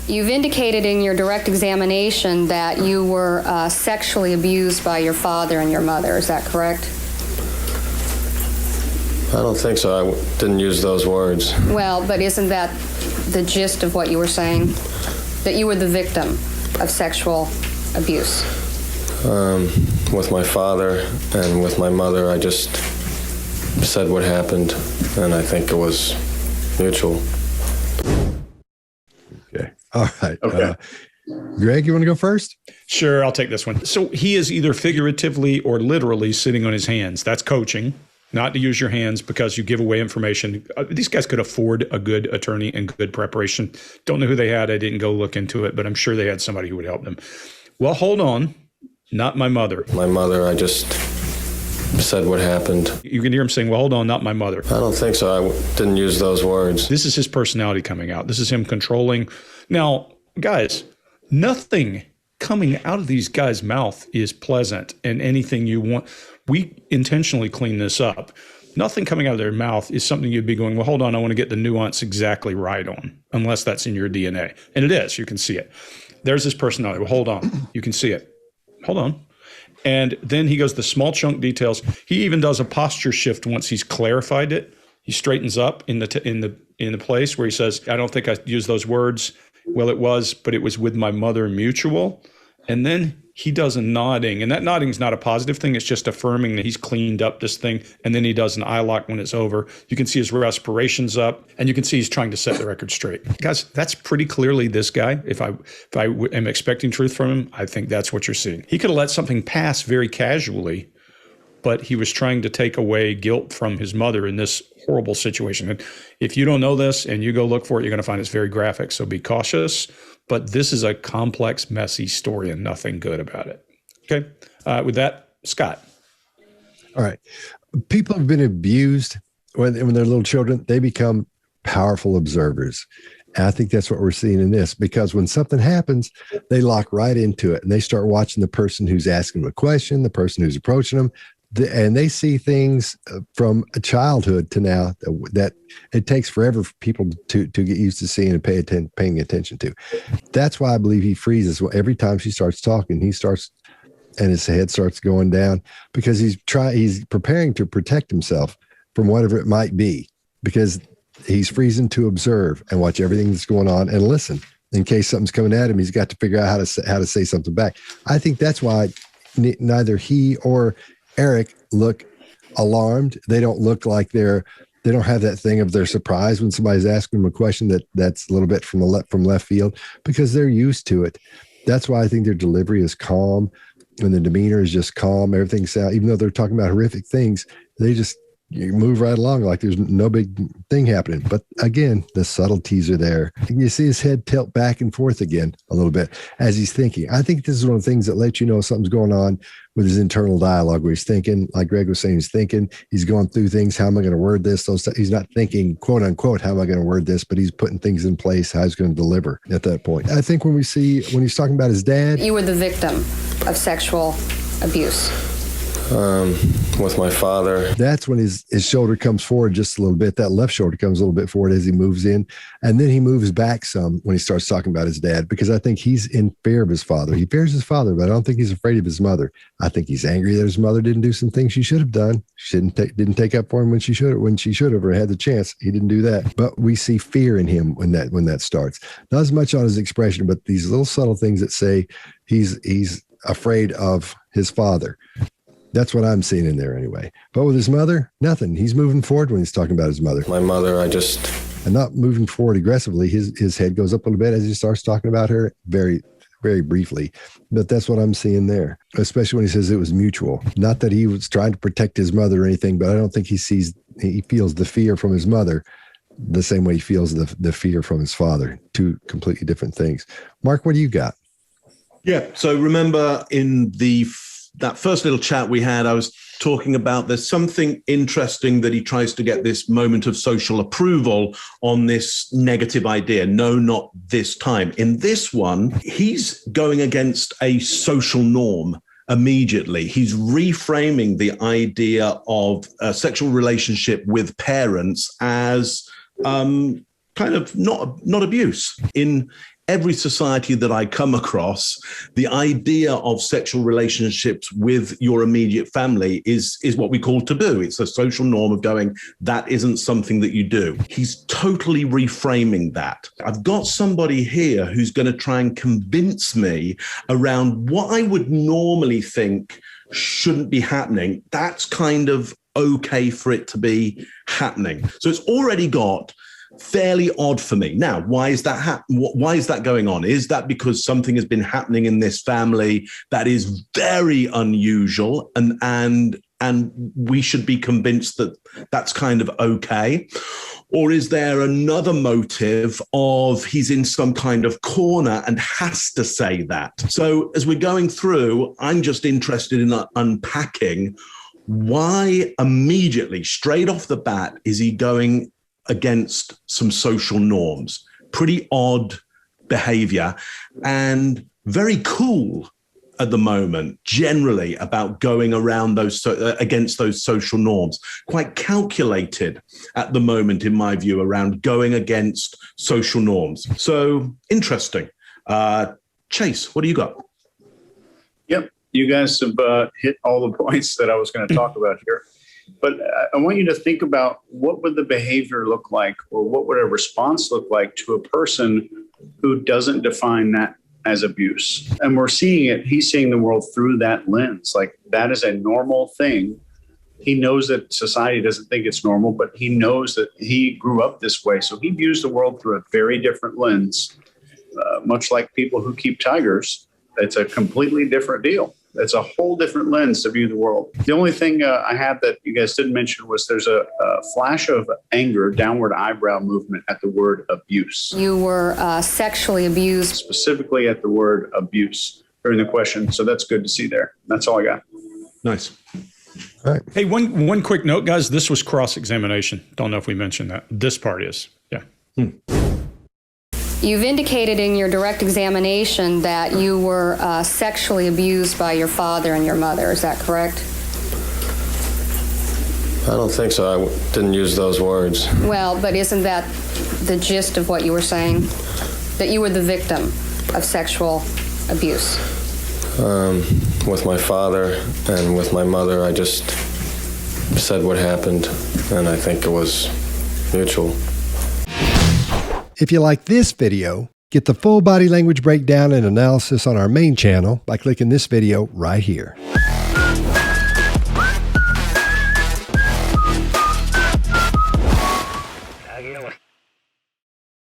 You've indicated in your direct examination that you were sexually abused by your father and your mother. Is that correct? I don't think so. I didn't use those words. Well, but isn't that the gist of what you were saying? That you were the victim of sexual abuse? With my father and with my mother, I just said what happened, and I think it was mutual. Okay. All right. Okay. Greg, you want to go first? Sure, I'll take this one. So he is either figuratively or literally sitting on his hands. That's coaching. Not to use your hands because you give away information. These guys could afford a good attorney and good preparation. Don't know who they had. I didn't go look into it, but I'm sure they had somebody who would help them. Well, hold on. Not my mother. My mother, I just said what happened. You can hear him saying, well, hold on, not my mother. I don't think so. I didn't use those words. This is his personality coming out. This is him controlling. Now, guys, nothing coming out of these guys' mouth is pleasant and anything you want. We intentionally clean this up. Nothing coming out of their mouth is something you'd be going, well, hold on, I want to get the nuance exactly right on, unless that's in your DNA. And it is. You can see it. There's his personality. Well, hold on. You can see it. Hold on. And then he goes the small chunk details. He even does a posture shift once he's clarified it. He straightens up in the place where he says, I don't think I used those words. Well, it was, but it was with my mother mutual. And then he does a nodding, and that nodding is not a positive thing. It's just affirming that he's cleaned up this thing. And then he does an eye lock when it's over. You can see his respiration's up, and you can see he's trying to set the record straight. Guys, that's pretty clearly this guy. If I am expecting truth from him, I think that's what you're seeing. He could have let something pass very casually, but he was trying to take away guilt from his mother in this horrible situation. And if you don't know this and you go look for it, you're going to find it's very graphic. So be cautious. But this is a complex, messy story and nothing good about it. Okay. With that, Scott. All right. People have been abused when they're little children. They become powerful observers. And I think that's what we're seeing in this, because when something happens, they lock right into it and they start watching the person who's asking them a question, the person who's approaching them. And they see things from childhood to now that it takes forever for people to get used to seeing and paying attention to. That's why I believe he freezes. Every time she starts talking, he starts, and his head starts going down, because he's preparing to protect himself from whatever it might be, because he's freezing to observe and watch everything that's going on and listen. In case something's coming at him, he's got to figure out how to say something back. I think that's why neither he or Eric look alarmed. They don't look like they don't have that thing of their surprise when somebody's asking them a question that's a little bit from left field, because they're used to it. That's why I think their delivery is calm and the demeanor is just calm. Everything's even though they're talking about horrific things, they just move right along like there's no big thing happening. But again, the subtleties are there. And you see his head tilt back and forth again a little bit as he's thinking. I think this is one of the things that lets you know something's going on with his internal dialogue, where he's thinking, like Greg was saying, he's going through things. How am I going to word this? He's not thinking, quote unquote, how am I going to word this? But he's putting things in place, how he's going to deliver at that point. I think when he's talking about his dad. You were the victim of sexual abuse. With my father. That's when his shoulder comes forward just a little bit. That left shoulder comes a little bit forward as he moves in. And then he moves back some when he starts talking about his dad, because I think he's in fear of his father. He fears his father, but I don't think he's afraid of his mother. I think he's angry that his mother didn't do some things she should have done. She didn't take up for him when she should have or had the chance. He didn't do that. But we see fear in him when that starts. Not as much on his expression, but these little subtle things that say he's afraid of his father. That's what I'm seeing in there anyway. But with his mother, nothing. He's moving forward when he's talking about his mother. My mother, and not moving forward aggressively. His head goes up a little bit as he starts talking about her, very, very briefly. But that's what I'm seeing there, especially when he says it was mutual. Not that he was trying to protect his mother or anything, but I don't think he feels the fear from his mother the same way he feels the fear from his father. Two completely different things. Mark, what do you got? Yeah. So remember in that first little chat we had, I was talking about there's something interesting that he tries to get this moment of social approval on this negative idea. No, not this time. In this one, he's going against a social norm immediately. He's reframing the idea of a sexual relationship with parents as kind of not abuse. In every society that I come across, the idea of sexual relationships with your immediate family is what we call taboo. It's a social norm of going, that isn't something that you do. He's totally reframing that. I've got somebody here who's going to try and convince me around what I would normally think shouldn't be happening. That's kind of okay for it to be happening. So it's already got fairly odd for me. Now, why is that why is that going on? Is that because something has been happening in this family that is very unusual and we should be convinced that that's kind of okay? Or is there another motive of he's in some kind of corner and has to say that? So as we're going through, I'm just interested in unpacking why immediately, straight off the bat, is he going against some social norms? Pretty odd behavior and very cool at the moment, generally, about going around those against those social norms. Quite calculated at the moment, in my view, around going against social norms. So interesting. Chase, what do you got? Yep, you guys have hit all the points that I was going to talk about here. But I want you to think about what would the behavior look like, or what would a response look like to a person who doesn't define that as abuse. And we're seeing it, he's seeing the world through that lens. Like, that is a normal thing. He knows that society doesn't think it's normal, but he knows that he grew up this way. So he views the world through a very different lens, much like people who keep tigers. It's a completely different deal. It's a whole different lens to view the world. The only thing I had that you guys didn't mention was there's a flash of anger, downward eyebrow movement at the word abuse. You were sexually abused. Specifically at the word abuse during the question. So that's good to see there. That's all I got. Nice. All right. Hey, one quick note, guys. This was cross-examination. Don't know if we mentioned that. This part is. Yeah. You've indicated in your direct examination that you were sexually abused by your father and your mother. Is that correct? I don't think so. I didn't use those words. Well, but isn't that the gist of what you were saying? That you were the victim of sexual abuse? With my father and with my mother, I just said what happened, and I think it was mutual. If you like this video, get the full body language breakdown and analysis on our main channel by clicking this video right here.